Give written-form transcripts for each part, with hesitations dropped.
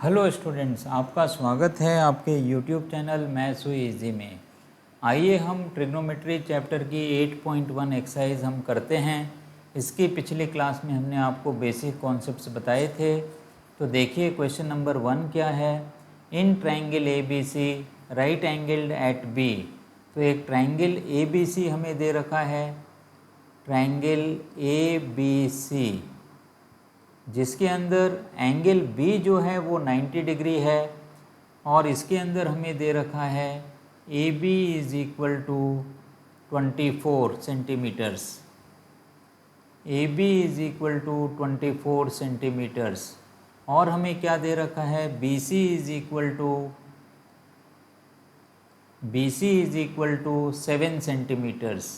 Hello students, आपका स्वागत है आपके यूट्यूब चैनल मैथ्स हुई इजी में। आइए हम ट्रिग्नोमेट्री चैप्टर की 8.1 एक्सरसाइज हम करते हैं। इसकी पिछली क्लास में हमने आपको बेसिक कॉन्सेप्ट्स बताए थे। तो देखिए क्वेश्चन नंबर 1 क्या है। In triangle A B C right angled at B. तो एक ट्रायंगल ए बी सी हमें दे रखा है, ट्रायंगल ए बी सी, जिसके अंदर एंगल बी जो है वो 90 डिग्री है और इसके अंदर हमें दे रखा है A B is equal to 24 centimetres. A B is equal to 24 centimetres और हमें क्या दे रखा है, B C is equal to 7 centimetres.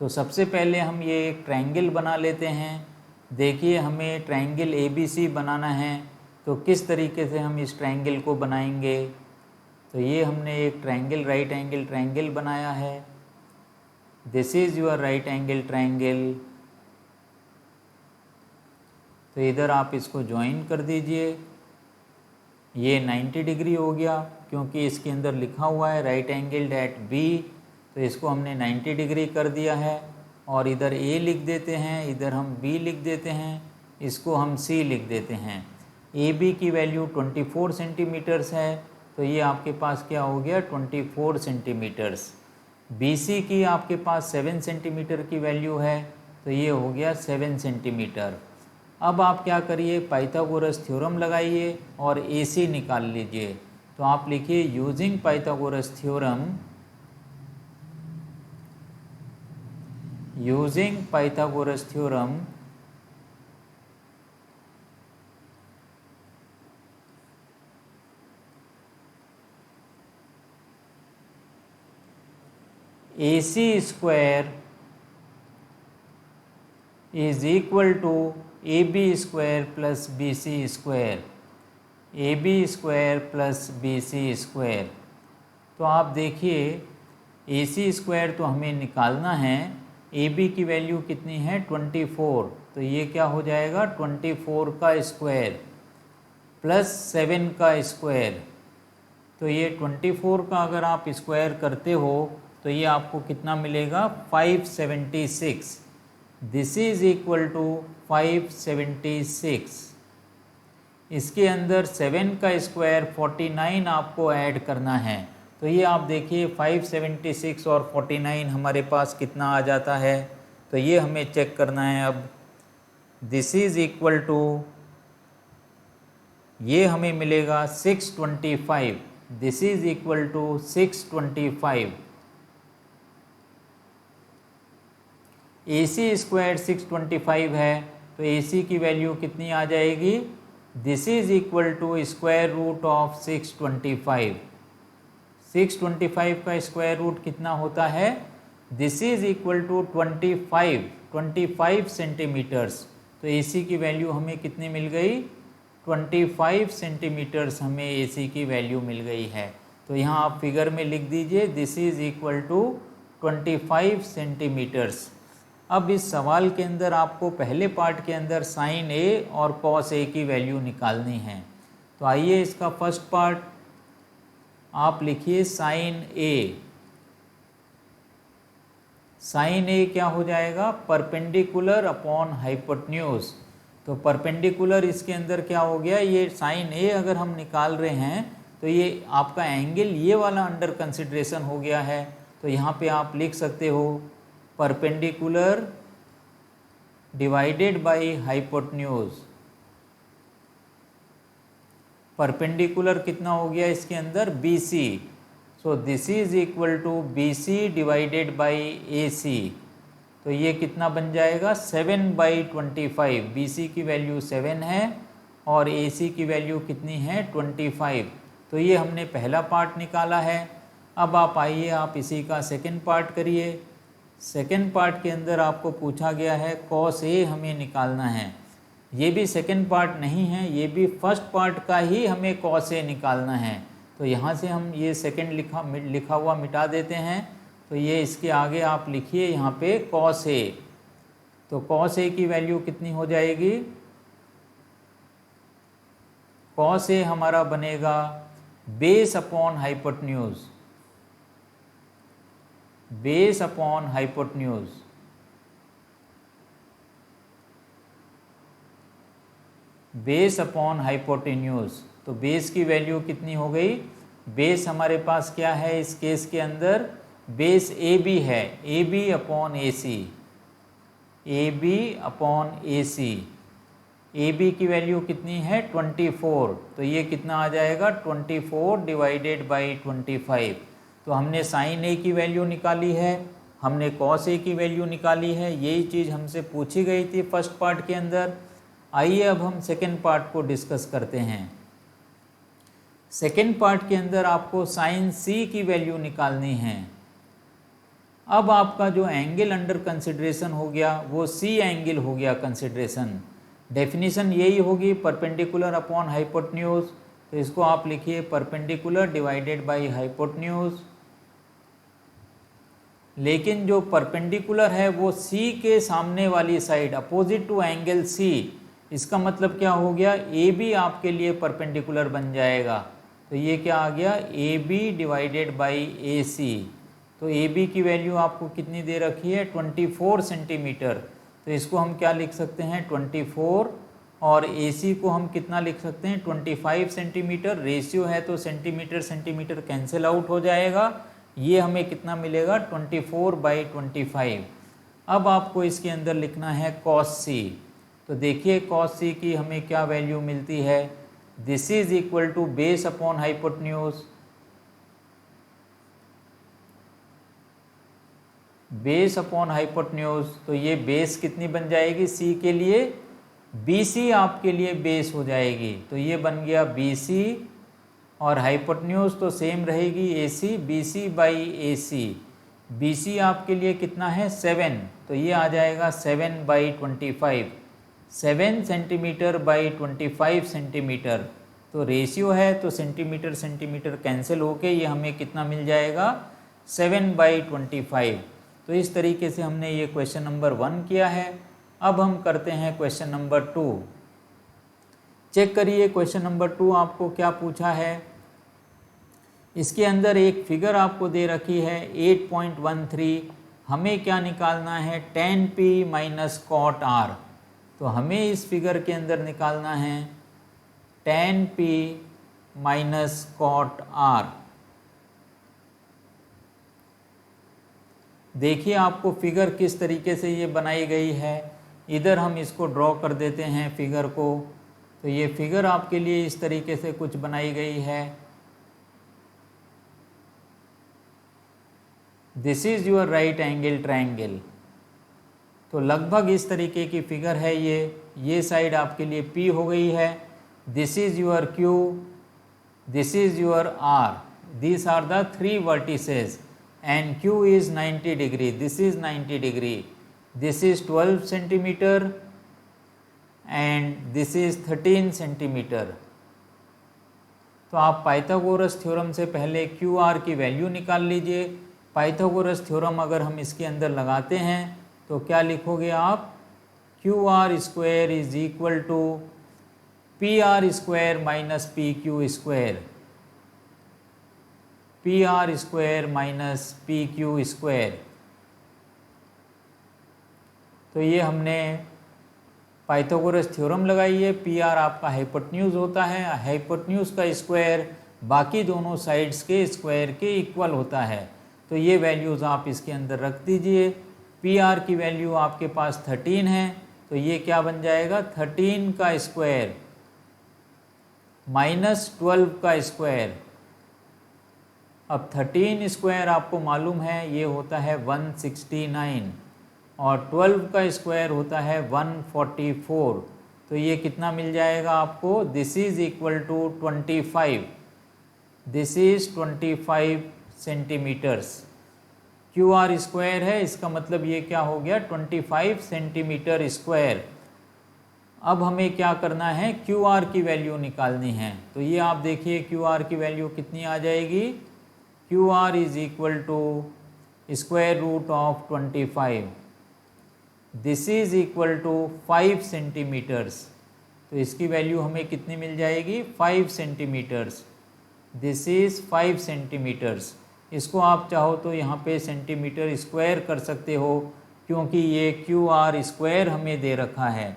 तो सबसे पहले हम ये एक ट्रायंगल बना लेते हैं। देखिए हमें ट्रायंगल ए बी सी बनाना है, तो किस तरीके से हम इस ट्रायंगल को बनाएंगे। तो ये हमने एक ट्रायंगल राइट एंगल ट्रायंगल बनाया है। This is your right angle triangle. तो इधर आप इसको ज्वाइन कर दीजिए। ये 90 डिग्री हो गया क्योंकि इसके अंदर लिखा हुआ है राइट एंगल्ड एट बी, तो इसको हमने 90 डिग्री कर दिया है। और इधर ए लिख देते हैं, इधर हम बी लिख देते हैं, इसको हम सी लिख देते हैं। ए बी की वैल्यू 24 सेंटीमीटर्स है, तो ये आपके पास क्या हो गया 24 सेंटीमीटर्स। बी सी की आपके पास 7 सेंटीमीटर की वैल्यू है, तो ये हो गया 7 सेंटीमीटर। अब आप क्या करिए, पाइथागोरस थ्योरम लगाइए और ए सी निकाल लीजिए। तो आप लिखिए using Pythagoras theorem, using Pythagoras theorem AC square is equal to AB square plus BC square, AB square plus BC square। तो आप देखिए AC स्क्वायर तो हमें निकालना है, AB की वैल्यू कितनी है 24, तो ये क्या हो जाएगा 24 का स्क्वायर प्लस 7 का स्क्वायर। तो ये 24 का अगर आप स्क्वायर करते हो तो ये आपको कितना मिलेगा 576। This is equal to 576। इसके अंदर 7 का स्क्वायर 49 आपको ऐड करना है। तो ये आप देखिए 576 और 49 हमारे पास कितना आ जाता है, तो ये हमें चेक करना है। अब दिस इज इक्वल टू, ये हमें मिलेगा 625। This is equal to 625। AC square 625 है, तो AC की वैल्यू कितनी आ जाएगी, this is equal to square root of 625। 625 का स्क्वायर रूट कितना होता है, this is equal to 25 centimetres. तो AC की वैल्यू हमें कितनी मिल गई 25 सेंटीमीटर्स हमें AC की वैल्यू मिल गई है। तो यहाँ आप फिगर में लिख दीजिए this is equal to 25 centimetres. अब इस सवाल के अंदर आपको पहले पार्ट के अंदर साइन A और कॉस A की वैल्यू निकालनी है। तो आइए इसका फर्स्ट पार्ट आप लिखिए साइन A। साइन A क्या हो जाएगा, परपेंडिकुलर अपॉन हाइपोटेन्यूज। तो परपेंडिकुलर इसके अंदर क्या हो गया, ये साइन A अगर हम निकाल रहे हैं तो ये आपका एंगल ये वाला अंडर कंसिडरेशन हो गया है। तो यहाँ पे आप लिख सकते हो perpendicular divided by hypotenuse. Perpendicular कितना हो गया इसके अंदर BC, so this is equal to BC divided by AC। तो ये कितना बन जाएगा 7/25। BC की वैल्यू 7 है और AC की वैल्यू कितनी है 25। तो ये हमने पहला पार्ट निकाला है। अब आप आइए आप इसी का सेकंड पार्ट करिए। सेकंड पार्ट के अंदर आपको पूछा गया है कॉस A हमें निकालना है। ये भी सेकंड पार्ट नहीं है, ये भी फर्स्ट पार्ट का ही हमें कॉस A निकालना है। तो यहाँ से हम ये सेकंड लिखा हुआ मिटा देते हैं। तो ये इसके आगे आप लिखिए यहाँ पे कॉस A। तो कॉस A की वैल्यू कितनी हो जाएगी कॉस ए हमारा बनेगा base upon hypotenuse, base upon hypotenuse, base upon hypotenuse. तो बेस की वैल्यू कितनी हो गई, बेस हमारे पास क्या है इस केस के अंदर, बेस ए बी है, A B upon A C, A B upon A C. A B की वैल्यू कितनी है 24, तो ये कितना आ जाएगा 24 डिवाइडेड बाई 25। तो हमने साइन ए की वैल्यू निकाली है, हमने कॉस ए की वैल्यू निकाली है, यही चीज़ हमसे पूछी गई थी फर्स्ट पार्ट के अंदर। आइए अब हम सेकेंड पार्ट को डिस्कस करते हैं। सेकेंड पार्ट के अंदर आपको साइन सी की वैल्यू निकालनी है। अब आपका जो एंगल अंडर कंसिडरेशन हो गया वो सी एंगल हो गया कंसिडरेशन। डेफिनेशन यही होगी परपेंडिकुलर अपॉन हाइपोटेन्यूज, तो इसको आप लिखिए परपेंडिकुलर डिवाइडेड बाय हाइपोटेन्यूज। लेकिन जो परपेंडिकुलर है वो सी के सामने वाली side opposite to angle C, इसका मतलब क्या हो गया, ए बी आपके लिए परपेंडिकुलर बन जाएगा। तो ये क्या आ गया, A B divided by A सी। तो ए बी की वैल्यू आपको कितनी दे रखी है 24 सेंटीमीटर, तो इसको हम क्या लिख सकते हैं 24, और ए सी को हम कितना लिख सकते हैं 25 सेंटीमीटर। रेशियो है तो सेंटीमीटर सेंटीमीटर कैंसिल आउट हो जाएगा, ये हमें कितना मिलेगा 24/25। अब आपको इसके अंदर लिखना है कॉस सी। तो देखिए कॉस सी की हमें क्या वैल्यू मिलती है, this is equal to base upon hypotenuse, base upon hypotenuse. तो ये बेस कितनी बन जाएगी सी के लिए, बी सी आपके लिए बेस हो जाएगी, तो ये बन गया बी सी, और हाइपोटेन्यूज तो सेम रहेगी A C, B C by A C. B C आपके लिए कितना है 7, तो ये आ जाएगा 7/25, 7 सेंटीमीटर बाई 25 सेंटीमीटर। तो रेशियो है तो सेंटीमीटर सेंटीमीटर कैंसिल होके ये हमें कितना मिल जाएगा 7/25। तो इस तरीके से हमने ये क्वेश्चन नंबर 1 किया है। अब हम करते हैं क्वेश्चन नंबर 2। चेक करिए क्वेश्चन नंबर 2 आपको क्या पूछा है। इसके अंदर एक फिगर आपको दे रखी है 8.13, हमें क्या निकालना है tan p minus cot r। तो हमें इस फिगर के अंदर निकालना है tan p minus cot r। देखिए आपको फिगर किस तरीके से ये बनाई गई है, इधर हम इसको ड्रॉ कर देते हैं फिगर को। तो ये फिगर आपके लिए इस तरीके से कुछ बनाई गई है, this is your right angle triangle. तो लगभग इस तरीके की फिगर है ये साइड आपके लिए P हो गई है, this is your Q, this is your R, these are the 3 vertices and Q is 90 degree, this is 90 degree, this is 12 centimeter and this is 13 centimeter। तो आप पाइथागोरस थ्योरम से पहले QR की वैल्यू निकाल लीजिए। पाइथागोरस थ्योरम अगर हम इसके अंदर लगाते हैं तो क्या लिखोगे आप, QR square is equal to PR square minus PQ square, PR square minus PQ square. तो ये हमने पाइथागोरस थ्योरम लगाई है। PR आपका हाइपोटेन्यूज होता है, हाइपोटेन्यूज का स्क्वायर बाकी दोनों साइड्स के स्क्वायर के इक्वल होता है। तो ये वैल्यूज़ आप इसके अंदर रख दीजिए। PR की वैल्यू आपके पास 13 है, तो ये क्या बन जाएगा 13 का स्क्वायर माइनस 12 का स्क्वायर। अब 13 स्क्वायर आपको मालूम है ये होता है 169 और 12 का स्क्वायर होता है 144। तो ये कितना मिल जाएगा आपको, this is equal to 25, this is 25 centimetres. QR square है, इसका मतलब ये क्या हो गया 25 सेंटीमीटर स्क्वायर। अब हमें क्या करना है QR की वैल्यू निकालनी है। तो ये आप देखिए QR की वैल्यू कितनी आ जाएगी, QR is equal to square root of 25, this is equal to 5 centimetres. तो इसकी वैल्यू हमें कितनी मिल जाएगी 5 सेंटीमीटर्स। This is 5 centimetres. इसको आप चाहो तो यहाँ पे सेंटीमीटर स्क्वायर कर सकते हो, क्योंकि ये QR स्क्वायर हमें दे रखा है।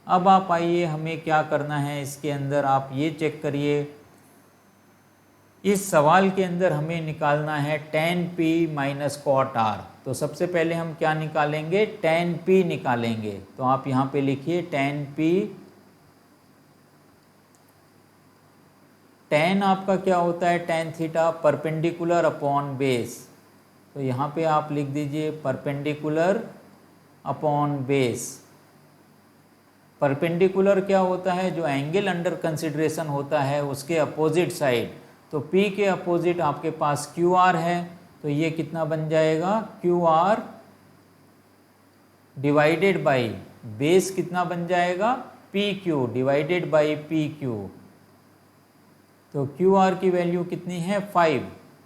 अब आप आइए, हमें क्या करना है इसके अंदर आप ये चेक करिए। इस सवाल के अंदर हमें निकालना है tan P minus cot R। तो सबसे पहले हम क्या निकालेंगे, tan P निकालेंगे। तो आप यहाँ पे लिखिए tan P। tan आपका क्या होता है, tan theta perpendicular upon base. तो यहाँ पे आप लिख दीजिए परपेंडिकुलर अपॉन बेस। परपेंडिकुलर क्या होता है, जो एंगल अंडर कंसिडरेशन होता है उसके अपोजिट साइड। तो P के अपोजिट आपके पास QR है, तो ये कितना बन जाएगा, QR डिवाइडेड बाई बेस कितना बन जाएगा, PQ डिवाइडेड बाई PQ। तो QR की वैल्यू कितनी है 5,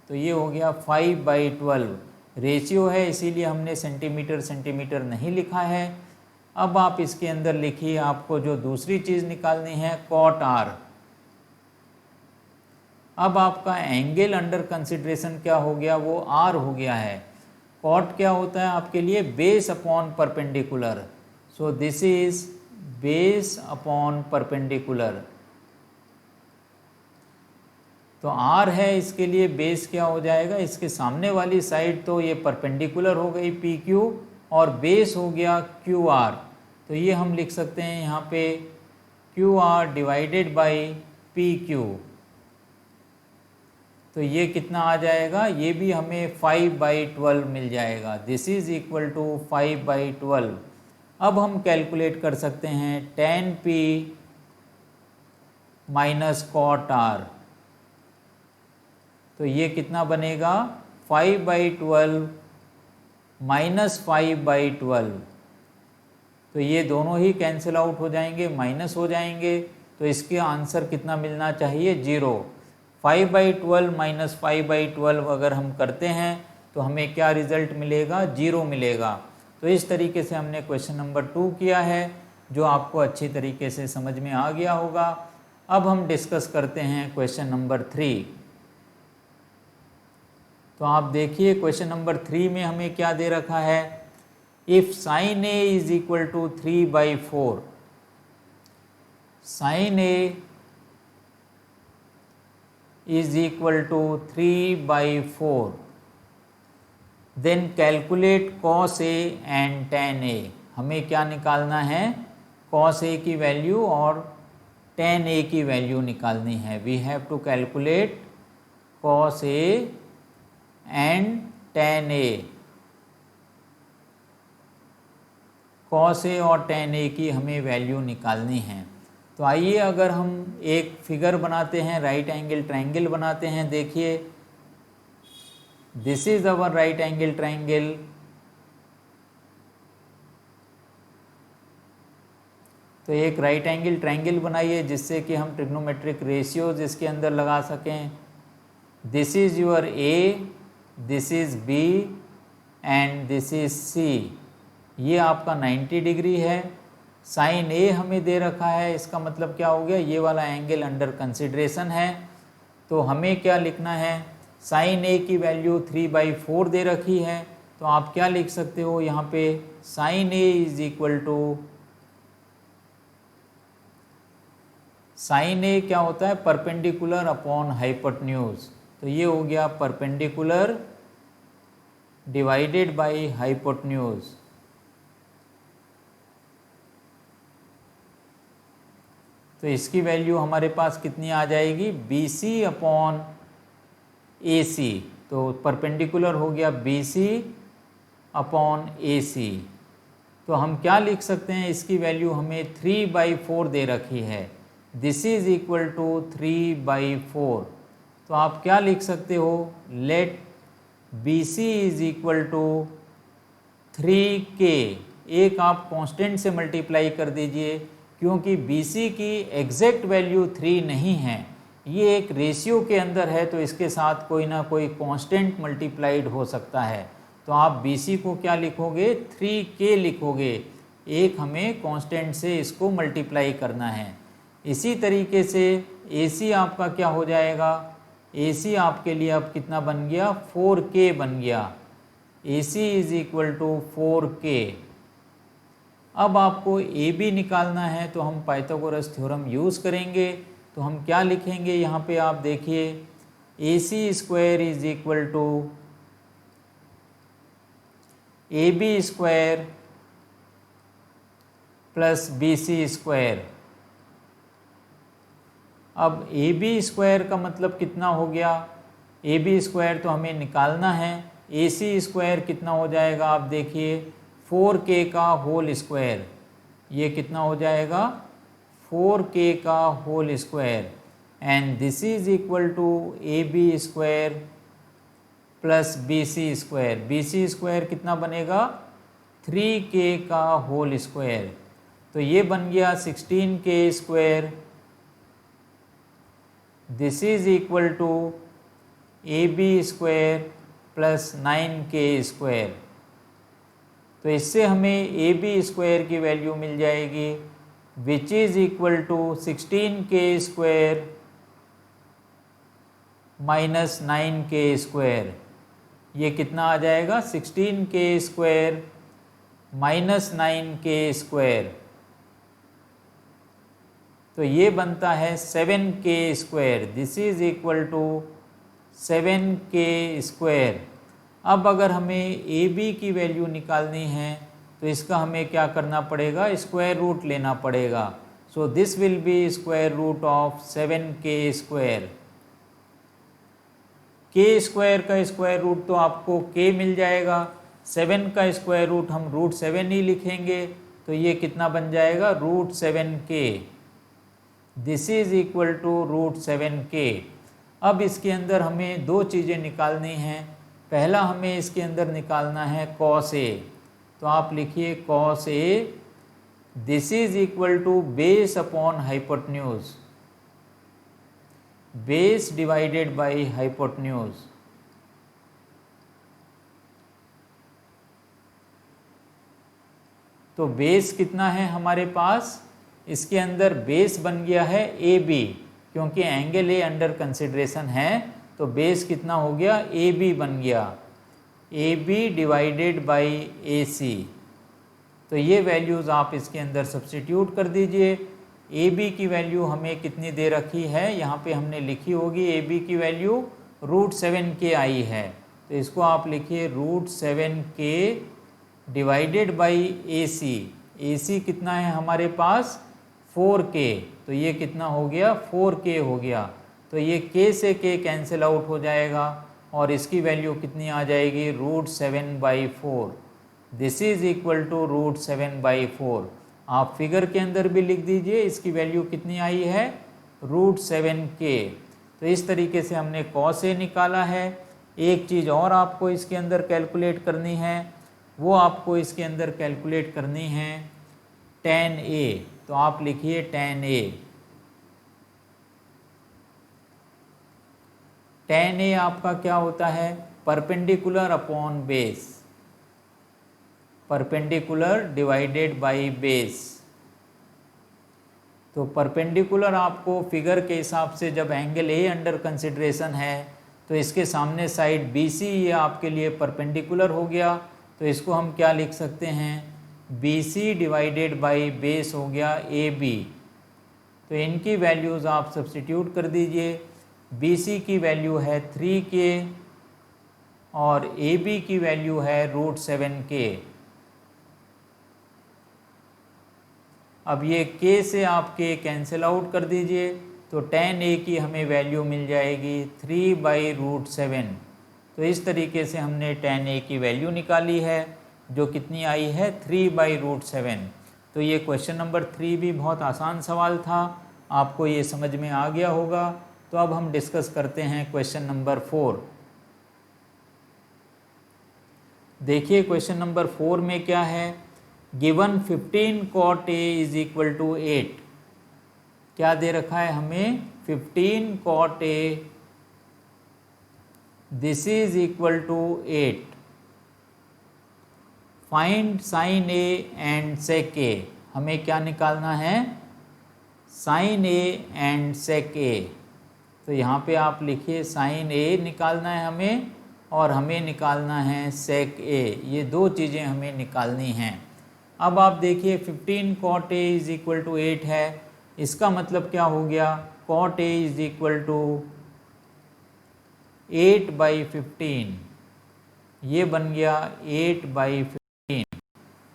तो ये हो गया 5/12। रेशियो है इसीलिए हमने सेंटीमीटर सेंटीमीटर नहीं लिखा है। अब आप इसके अंदर लिखिए, आपको जो दूसरी चीज़ निकालनी है cot R। अब आपका एंगल अंडर कंसिडरेशन क्या हो गया, वो R हो गया है। cot क्या होता है आपके लिए, base upon perpendicular. So this is base upon perpendicular. तो R है, इसके लिए बेस क्या हो जाएगा, इसके सामने वाली साइड तो ये परपेंडिकुलर हो गई PQ और बेस हो गया QR। तो ये हम लिख सकते हैं यहाँ पे QR डिवाइडेड बाई PQ। तो ये कितना आ जाएगा, ये भी हमें 5/12 मिल जाएगा। This is equal to 5/12। अब हम कैलकुलेट कर सकते हैं tan P minus cot R। तो ये कितना बनेगा 5/12 माइनस 5/12। तो ये दोनों ही कैंसिल आउट हो जाएंगे, माइनस हो जाएंगे। तो इसके आंसर कितना मिलना चाहिए, 0। 5/12 माइनस 5/12 अगर हम करते हैं तो हमें क्या रिजल्ट मिलेगा, 0 मिलेगा। तो इस तरीके से हमने क्वेश्चन नंबर 2 किया है, जो आपको अच्छी तरीके से समझ में आ गया होगा। अब हम डिस्कस करते हैं क्वेश्चन नंबर 3। तो आप देखिए क्वेश्चन नंबर 3 में हमें क्या दे रखा है, if sin A is equal to 3/4, sin A is equal to 3/4, then calculate cos A and tan A। हमें क्या निकालना है, cos A की वैल्यू और tan A की वैल्यू निकालनी है। We have to calculate cos A and tan A। cos A और tan A की हमें वैल्यू निकालनी है। तो आइए अगर हम एक फिगर बनाते हैं, राइट एंगल ट्रायंगल बनाते हैं। देखिए this is our right angle triangle. तो एक राइट एंगल ट्रायंगल बनाइए जिससे कि हम ट्रिग्नोमेट्रिक रेशियोज इसके अंदर लगा सकें। This is your A, this is B and this is C। ये आपका 90 डिग्री है। साइन A हमें दे रखा है, इसका मतलब क्या हो गया, ये वाला एंगल अंडर कंसिडरेशन है। तो हमें क्या लिखना है, साइन A की वैल्यू 3/4 दे रखी है। तो आप क्या लिख सकते हो यहाँ पे, sine A is equal to, sine A क्या होता है, परपेंडिकुलर अपॉन हाइपोटेन्यूज। तो ये हो गया परपेंडिकुलर डिवाइडेड बाई हाइपोटेन्यूज। तो इसकी वैल्यू हमारे पास कितनी आ जाएगी, BC अपॉन AC। तो परपेंडिकुलर हो गया BC अपॉन AC। तो हम क्या लिख सकते हैं, इसकी वैल्यू हमें 3/4 दे रखी है। This is equal to 3/4। तो आप क्या लिख सकते हो, let BC is equal to 3K। एक आप कांस्टेंट से मल्टीप्लाई कर दीजिए, क्योंकि BC की एग्जैक्ट वैल्यू 3 नहीं है, ये एक रेशियो के अंदर है, तो इसके साथ कोई ना कोई कांस्टेंट मल्टीप्लाइड हो सकता है। तो आप BC को क्या लिखोगे, 3K लिखोगे। एक हमें कांस्टेंट से इसको मल्टीप्लाई करना है। इसी तरीके से AC आपका क्या हो जाएगा, AC आपके लिए अब कितना बन गया, 4K बन गया। AC is equal to 4K। अब आपको AB निकालना है तो हम पाइथागोरस थ्योरम यूज़ करेंगे। तो हम क्या लिखेंगे यहाँ पे आप देखिए, AC square is equal to AB square plus BC square. अब AB स्क्वायर का मतलब कितना हो गया, AB स्क्वायर तो हमें निकालना है, AC स्क्वायर कितना हो जाएगा आप देखिए, 4K का होल स्क्वायर। ये कितना हो जाएगा, 4K का whole square. And this is equal to AB square plus BC square. BC square कितना बनेगा, 3K का होल स्क्वायर। तो ये बन गया 16K square. This is equal to AB square plus 9K square. तो इससे हमें AB स्क्वायर की वैल्यू मिल जाएगी which is equal to 16K square minus 9K square. ये कितना आ जाएगा, 16K square minus 9K square. तो ये बनता है 7K square. This is equal to 7K square. अब अगर हमें AB की वैल्यू निकालनी है तो इसका हमें क्या करना पड़ेगा, स्क्वायर रूट लेना पड़ेगा। So this will be square root of 7K square. K square का स्क्वायर रूट तो आपको K मिल जाएगा, 7 का स्क्वायर रूट हम रूट 7 ही लिखेंगे। तो ये कितना बन जाएगा, root 7K। This is equal to root 7K। अब इसके अंदर हमें दो चीज़ें निकालनी हैं। पहला हमें इसके अंदर निकालना है cos A। तो आप लिखिए cos A, this is equal to base upon hypotenuse, base divided by hypotenuse. तो बेस कितना है हमारे पास, इसके अंदर बेस बन गया है AB, क्योंकि एंगल A अंडर कंसिडरेशन है। तो बेस कितना हो गया, AB बन गया, AB डिवाइडेड बाय AC। तो ये वैल्यूज़ आप इसके अंदर सब्स्टिट्यूट कर दीजिए। AB की वैल्यू हमें कितनी दे रखी है, यहाँ पे हमने लिखी होगी AB की वैल्यू रूट 7K आई है। तो इसको आप लिखिए root 7K divided by AC। AC कितना है हमारे पास, 4K। तो ये कितना हो गया, 4K हो गया। तो ये K से K कैंसिल आउट हो जाएगा और इसकी वैल्यू कितनी आ जाएगी, root 7/4। This is equal to root 7/4। आप फिगर के अंदर भी लिख दीजिए इसकी वैल्यू कितनी आई है, रूट 7K। तो इस तरीके से हमने cos A निकाला है। एक चीज़ और आपको इसके अंदर कैलकुलेट करनी है, वो आपको इसके अंदर कैलकुलेट करनी है tan A। तो आप लिखिए tan A। tan A आपका क्या होता है, perpendicular upon base, perpendicular divided by base. तो परपेंडिकुलर आपको फिगर के हिसाब से, जब एंगल A अंडर कंसिडरेशन है तो इसके सामने साइड BC ये आपके लिए परपेंडिकुलर हो गया। तो इसको हम क्या लिख सकते हैं, BC डिवाइडेड बाय बेस हो गया AB। तो इनकी वैल्यूज़ आप सब्स्टिट्यूट कर दीजिए। BC की वैल्यू है 3K और AB की वैल्यू है रूट 7K। अब ये K से आप K कैंसिल आउट कर दीजिए तो tan A की हमें वैल्यू मिल जाएगी 3/√7। तो इस तरीके से हमने tan A की वैल्यू निकाली है जो कितनी आई है, 3/√7। तो ये क्वेश्चन नंबर 3 भी बहुत आसान सवाल था, आपको ये समझ में आ गया होगा। तो अब हम डिस्कस करते हैं क्वेश्चन नंबर 4। देखिए क्वेश्चन नंबर 4 में क्या है, given 15 cot A is equal to 8। क्या दे रखा है हमें, 15 cot A this is equal to 8। Find sin A and sec A। हमें क्या निकालना है, साइन ए एंड सेक ए। तो यहाँ पे आप लिखिए साइन ए निकालना है हमें और हमें निकालना है सेक ए, ये दो चीज़ें हमें निकालनी हैं। अब आप देखिए 15 cot A is equal to 8 है, इसका मतलब क्या हो गया, cot A is equal to 8/15, ये बन गया 8/15।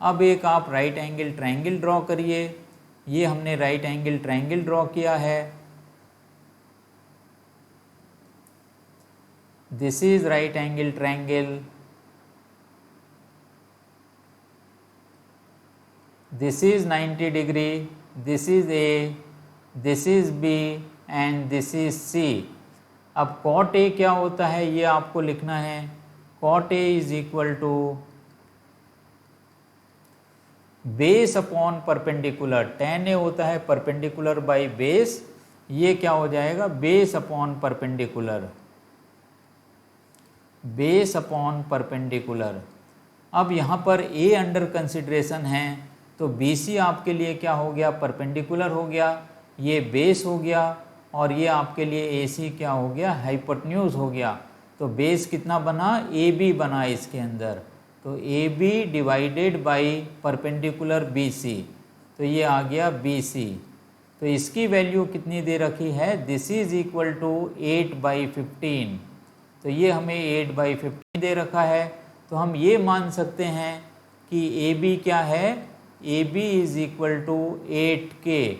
अब एक आप राइट एंगल ट्रायंगल ड्रॉ करिए, ये हमने राइट एंगल ट्रायंगल ड्रॉ किया है। This is right angle triangle, this is 90 degree, this is A, this is B and this is C। अब cot A क्या होता है ये आपको लिखना है, cot A is equal to base upon perpendicular, tan A होता है परपेंडिकुलर बाई बेस, ये क्या हो जाएगा base upon perpendicular, base upon perpendicular. अब यहाँ पर A अंडर कंसिडरेशन है, तो BC आपके लिए क्या हो गया परपेंडिकुलर हो गया, ये बेस हो गया और ये आपके लिए AC क्या हो गया हाइपोटेन्यूज हो गया। तो बेस कितना बना AB बना इसके अंदर, तो AB divided by perpendicular BC, तो ये आ गया BC। तो इसकी वैल्यू कितनी दे रखी है, दिस इज इक्वल टू 8/15, तो ये हमें 8/15 दे रखा है। तो हम ये मान सकते हैं कि AB क्या है, AB is equal to 8K।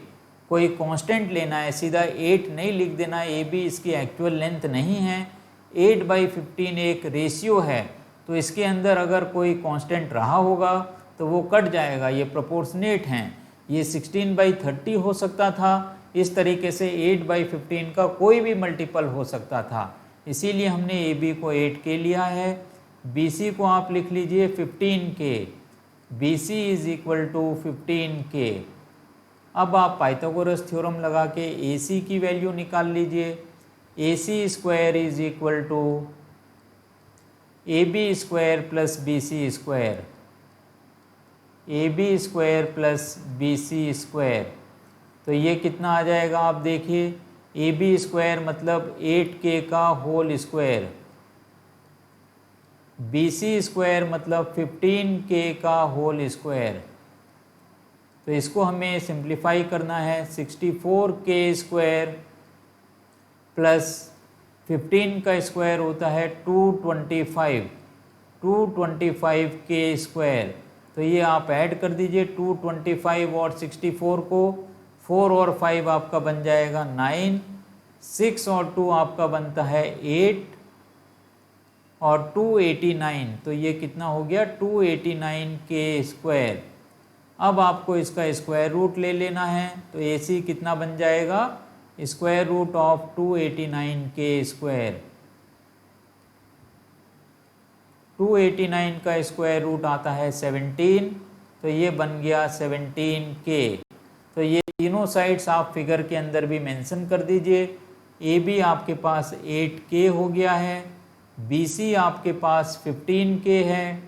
कोई कांस्टेंट लेना है, सीधा 8 नहीं लिख देना, AB इसकी एक्चुअल लेंथ नहीं है, 8/15 एक रेशियो है, तो इसके अंदर अगर कोई कांस्टेंट रहा होगा तो वो कट जाएगा, ये प्रोपोर्शनेट हैं, ये 16/30 हो सकता था, इस तरीके से 8/15 का कोई भी मल्टीपल हो सकता था, इसीलिए हमने AB को 8K लिया है। BC को आप लिख लीजिए 15K, BC is equal to 15K। अब आप पाइथागोरस थ्योरम लगा के AC की वैल्यू निकाल लीजिए, AC square is equal to AB square plus BC square, AB square plus BC square. तो ये कितना आ जाएगा आप देखिए, AB स्क्वायर मतलब 8K का होल स्क्वायर, BC स्क्वायर मतलब 15K का होल स्क्वायर। तो इसको हमें सिंप्लीफाई करना है, 64K स्क्वायर प्लस 15 का स्क्वायर होता है 225, 225K स्क्वायर। तो ये आप ऐड कर दीजिए 225 और 64 को, 4 और 5 आपका बन जाएगा 9, 6 और 2 आपका बनता है 8 और 289, तो ये कितना हो गया 289K स्क्वायर। अब आपको इसका स्क्वायर रूट ले लेना है, तो AC कितना बन जाएगा, square root of 289K square. 289 का स्क्वायर रूट आता है 17, तो ये बन गया 17K। तो ये तीनों साइड्स आप फिगर के अंदर भी मेंशन कर दीजिए। AB आपके पास 8K हो गया है, BC आपके पास 15K है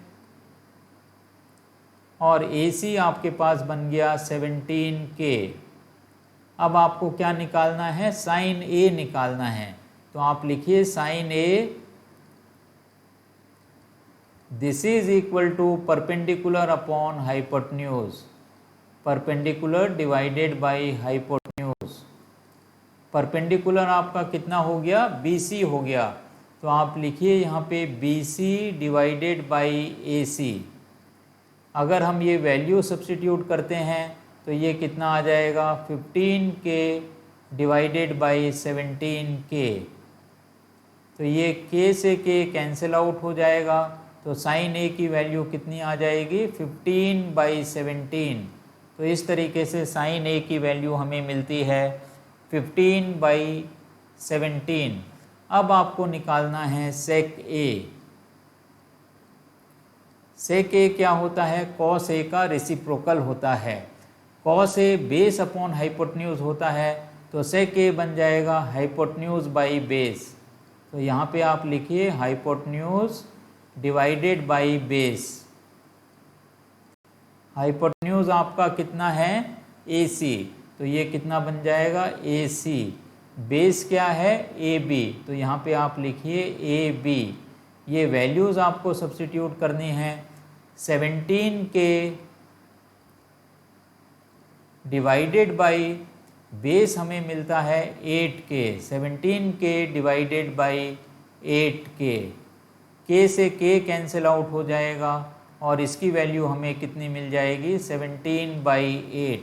और AC आपके पास बन गया 17K। अब आपको क्या निकालना है, साइन A निकालना है, तो आप लिखिए sine A, this is equal to perpendicular upon hypotenuse, perpendicular divided by hypotenuse. Perpendicular आपका कितना हो गया, BC हो गया, तो आप लिखिए यहाँ पे BC डिवाइडेड बाई AC। अगर हम ये वैल्यू सब्स्टिट्यूट करते हैं तो ये कितना आ जाएगा, 15K डिवाइडेड बाई 17K। तो ये K से K कैंसिल आउट हो जाएगा, तो साइन A की वैल्यू कितनी आ जाएगी, 15/17। तो इस तरीके से साइन A की वैल्यू हमें मिलती है 15/17। अब आपको निकालना है सेक A। सेक A क्या होता है, कॉस A का रेसिप्रोकल होता है। Cos A base upon hypotenuse होता है, तो सेक A बन जाएगा हाइपोटेन्यूज बाई बेस। तो यहाँ पे आप लिखिए hypotenuse divided by base. Hypotenuse आपका कितना है, AC, तो ये कितना बन जाएगा AC। बेस क्या है AB, तो यहाँ पे आप लिखिए AB। ये वैल्यूज़ आपको सब्स्टिट्यूट करनी है। 17K डिवाइडेड बाई बेस हमें मिलता है 8K। 17K divided by 8K, K से K कैंसिल आउट हो जाएगा और इसकी वैल्यू हमें कितनी मिल जाएगी 17/8।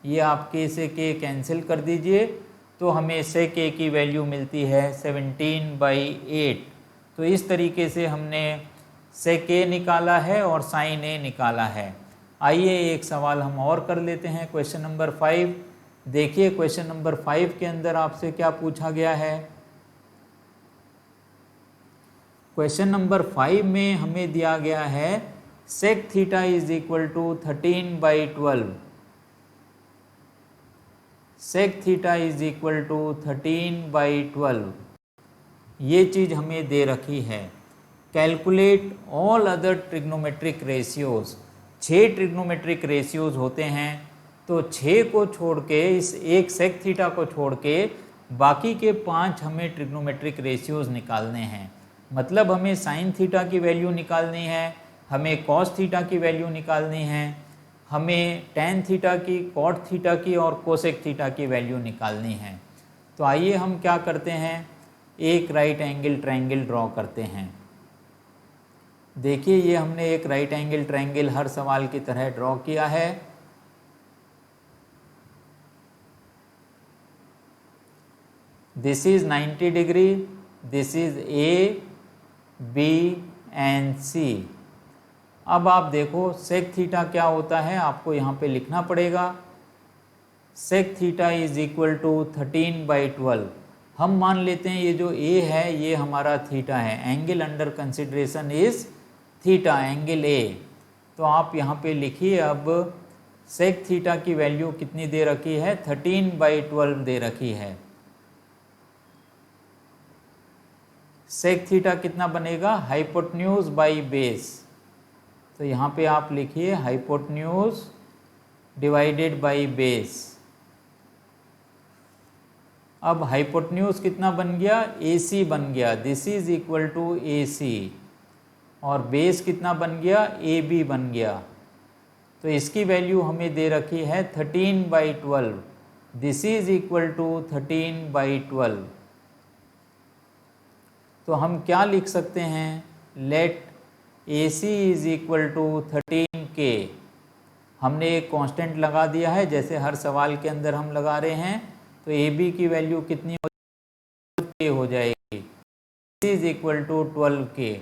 ये आप K से K कैंसिल कर दीजिए तो हमें से K की वैल्यू मिलती है 17/8। तो इस तरीके से हमने से K निकाला है और साइन A निकाला है। आइए एक सवाल हम और कर लेते हैं, क्वेश्चन नंबर 5। देखिए क्वेश्चन नंबर 5 के अंदर आपसे क्या पूछा गया है। क्वेश्चन नंबर 5 में हमें दिया गया है sec theta is equal to 13/12। Sec theta is equal to 13/12, ये चीज़ हमें दे रखी है। Calculate all other trigonometric ratios. 6 trigonometric ratios होते हैं, तो 6 को छोड़ के, इस एक सेक थीटा को छोड़ के बाकी के 5 हमें ट्रिग्नोमेट्रिक रेशियोज निकालने हैं। मतलब हमें साइन थीटा की वैल्यू निकालनी है, हमें कॉस थीटा की वैल्यू निकालनी है, हमें टेन थीटा की, कॉट थीटा की और कोसेक थीटा की वैल्यू निकालनी है। तो आइए हम क्या करते हैं, एक राइट एंगल ट्रायंगल ड्रॉ करते हैं। देखिए ये हमने एक राइट एंगल ट्रायंगल हर सवाल की तरह ड्रॉ किया है। This is 90 degree, this is A, B and C। अब आप देखो सेक थीटा क्या होता है, आपको यहाँ पे लिखना पड़ेगा। Sec theta is equal to 13/12। हम मान लेते हैं ये जो A है ये हमारा थीटा है, angle under consideration is theta, angle A। तो आप यहाँ पे लिखिए अब सेक थीटा की वैल्यू कितनी दे रखी है, 13/12 दे रखी है। सेक थीटा कितना बनेगा, हाइपोटेन्यूज बाई बेस। तो यहाँ पे आप लिखिए हाइपोटेन्यूज डिवाइडेड बाई बेस। अब हाइपोटेन्यूज कितना बन गया, AC बन गया, this is equal to AC। और बेस कितना बन गया, AB बन गया। तो इसकी वैल्यू हमें दे रखी है 13/12, दिस इज इक्वल टू 13/12। तो हम क्या लिख सकते हैं, let AC is equal to 13K। हमने एक कांस्टेंट लगा दिया है, जैसे हर सवाल के अंदर हम लगा रहे हैं। तो AB की वैल्यू कितनी हो जाएगी, AC is equal to 12K।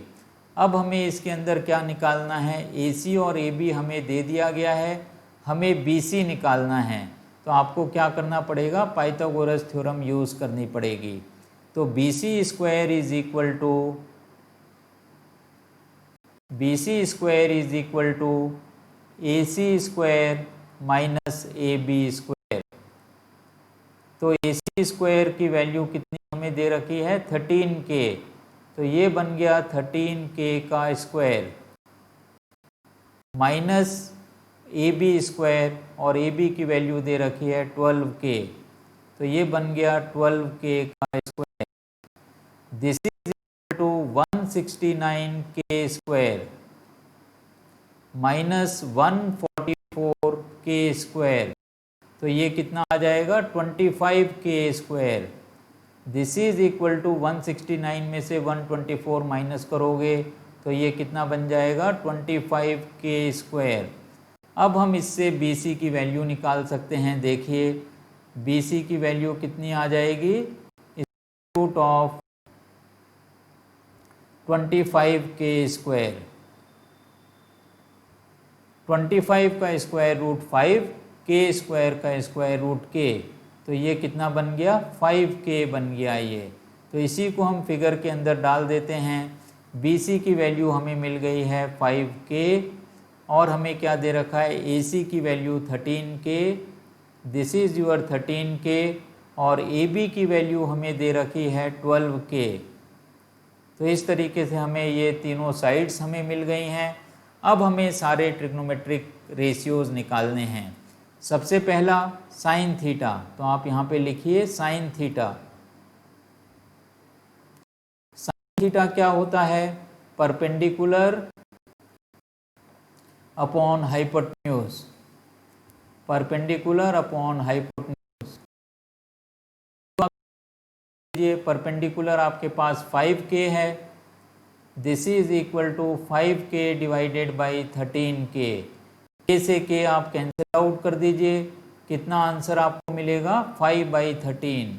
अब हमें इसके अंदर क्या निकालना है, AC और AB हमें दे दिया गया है, हमें BC निकालना है। तो आपको क्या करना पड़ेगा, पाइथागोरस थ्योरम यूज़ करनी पड़ेगी। तो BC square is equal to AC square minus AB square. तो AC स्क्वायर की वैल्यू कितनी हमें दे रखी है, 13K। तो ये बन गया 13K का स्क्वायर माइनस AB स्क्वायर, और AB की वैल्यू दे रखी है 12K। तो ये बन गया 12K का square. This is equal to 169K square minus 144K square. तो ये कितना आ जाएगा, 25K square. This is equal to 169 में से 124 माइनस करोगे तो ये कितना बन जाएगा, 25K स्क्वायर। अब हम इससे BC की वैल्यू निकाल सकते हैं। देखिए BC की वैल्यू कितनी आ जाएगी, रूट ऑफ 25K स्क्वायर। 25 का स्क्वायर रूट 5, K स्क्वायर का स्क्वायर रूट K। तो ये कितना बन गया, 5K बन गया ये। तो इसी को हम फिगर के अंदर डाल देते हैं। BC की वैल्यू हमें मिल गई है 5K, और हमें क्या दे रखा है, AC की value 13K, this is your 13K, और AB की वैल्यू हमें दे रखी है 12K। तो इस तरीके से हमें ये तीनों साइड्स हमें मिल गई हैं। अब हमें सारे ट्रिग्नोमेट्रिक रेशियोज निकालने हैं। सबसे पहला साइन थीटा, तो आप यहाँ पे लिखिए साइन थीटा। साइन थीटा क्या होता है? Perpendicular upon hypotenuse, perpendicular upon hypotenuse. ये परपेंडिकुलर आपके पास 5k है, this is equal to 5k divided by 13k। k से k आप कैंसिल आउट कर दीजिए, कितना आंसर आपको मिलेगा? 5/13।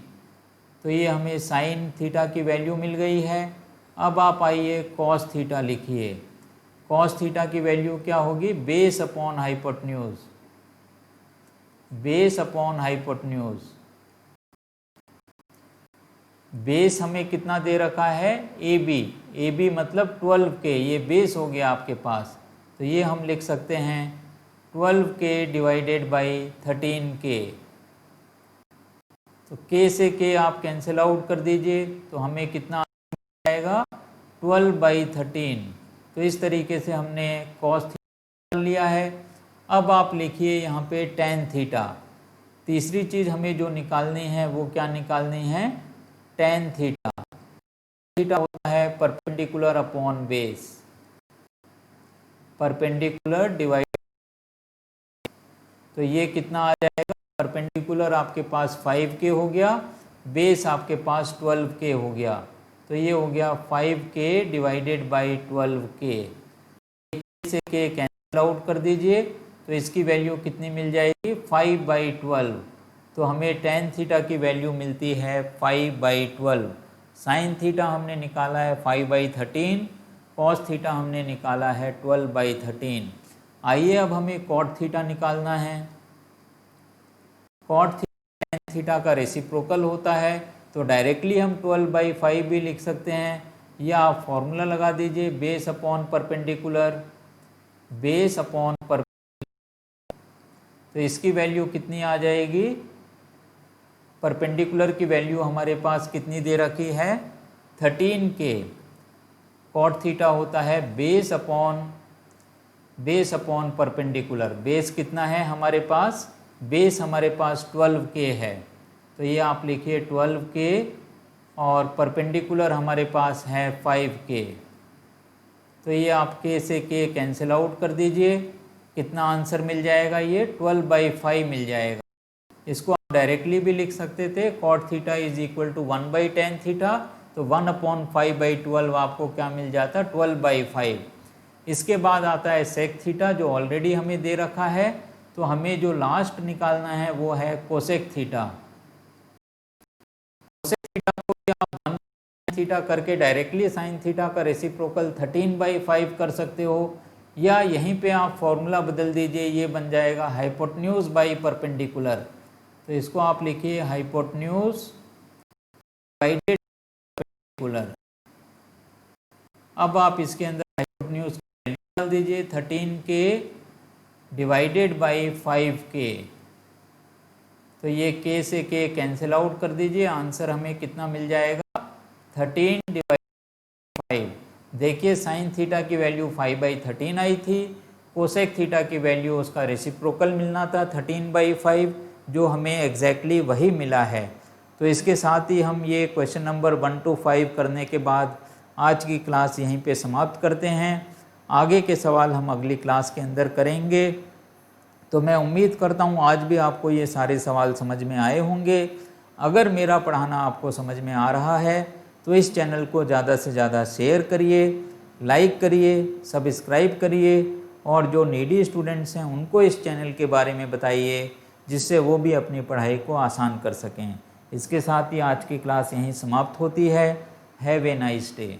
तो ये हमें साइन थीटा की वैल्यू मिल गई है। अब आप आइए कॉस थीटा लिखिए। कॉस थीटा की वैल्यू क्या होगी? Base upon hypotenuse, base upon hypotenuse. Base हमें कितना दे रखा है? AB, AB मतलब 12k, ये बेस हो गया आपके पास। तो ये हम लिख सकते हैं 12k डिवाइडेड बाई 13k। तो k से k आप कैंसिल आउट कर दीजिए, तो हमें कितना आएगा? 12/13। तो इस तरीके से हमने कॉस थीटा लिया है। अब आप लिखिए यहाँ पे टेन थीटा। तीसरी चीज़ हमें जो निकालनी है वो क्या निकालनी है? Tan theta. थीटा होता है perpendicular upon base, perpendicular divide. तो ये कितना आ जाएगा? परपेंडिकुलर आपके पास 5k हो गया, बेस आपके पास 12k हो गया। तो ये हो गया 5k डिवाइडेड बाई 12k। से k कैंसिल आउट कर दीजिए, तो इसकी वैल्यू कितनी मिल जाएगी? 5/12। तो हमें टेन थीटा की वैल्यू मिलती है 5/12। साइन थीटा हमने निकाला है 5/13, कॉस थीटा हमने निकाला है 12/13। आइए अब हमें कॉट थीटा निकालना है। कॉट थीटा टेन थीटा का रेसिप्रोकल होता है, तो डायरेक्टली हम 12/5 भी लिख सकते हैं, या आप फॉर्मूला लगा दीजिए base upon perpendicular, base upon perpendicular. तो इसकी वैल्यू कितनी आ जाएगी? परपेंडिकुलर की वैल्यू हमारे पास कितनी दे रखी है? 13k। कॉट थीटा होता है बेस अपॉन परपेंडिकुलर। बेस कितना है हमारे पास? बेस हमारे पास 12k है, तो ये आप लिखिए 12k, और परपेंडिकुलर हमारे पास है 5k। तो ये आप k से k कैंसिल आउट कर दीजिए, कितना आंसर मिल जाएगा? ये 12/5 मिल जाएगा। इसको आप डायरेक्टली भी लिख सकते थे, cot theta is equal to 1/tan theta, तो 1/5/12 आपको क्या मिल जाता? 12/5। इसके बाद आता है सेक थीटा, जो ऑलरेडी हमें दे रखा है। तो हमें जो लास्ट निकालना है वो है कोसेक थीटा। कोसेक थीटा को आप 1 थीटा करके डायरेक्टली साइन थीटा का रेसिप्रोकल 13/5 कर सकते हो, या यहीं पे आप फॉर्मूला बदल दीजिए, ये बन जाएगा हाइपोटेन्यूज बाई परपेंडिकुलर। तो इसको आप लिखिए हाइपोटेन्यूज डिवाइडेड परपेंडिकुलर। अब आप इसके अंदर हाइपोटेन्यूज डाल दीजिए 13k डिवाइडेड बाई 5k। तो ये k से k कैंसिल आउट कर दीजिए, आंसर हमें कितना मिल जाएगा? 13/5। देखिए साइन थीटा की वैल्यू 5/13 आई थी, कोसेक थीटा की वैल्यू उसका रेसिप्रोकल मिलना था 13/5, जो हमें एग्जैक्टली वही मिला है। तो इसके साथ ही हम ये क्वेश्चन नंबर 1 to 5 करने के बाद आज की क्लास यहीं पे समाप्त करते हैं। आगे के सवाल हम अगली क्लास के अंदर करेंगे। तो मैं उम्मीद करता हूँ आज भी आपको ये सारे सवाल समझ में आए होंगे। अगर मेरा पढ़ाना आपको समझ में आ रहा है तो इस चैनल को ज़्यादा से ज़्यादा शेयर करिए, लाइक करिए, सब्सक्राइब करिए, और जो नीडी स्टूडेंट्स हैं उनको इस चैनल के बारे में बताइए, जिससे वो भी अपनी पढ़ाई को आसान कर सकें। इसके साथ ही आज की क्लास यहीं समाप्त होती है। Have a nice day.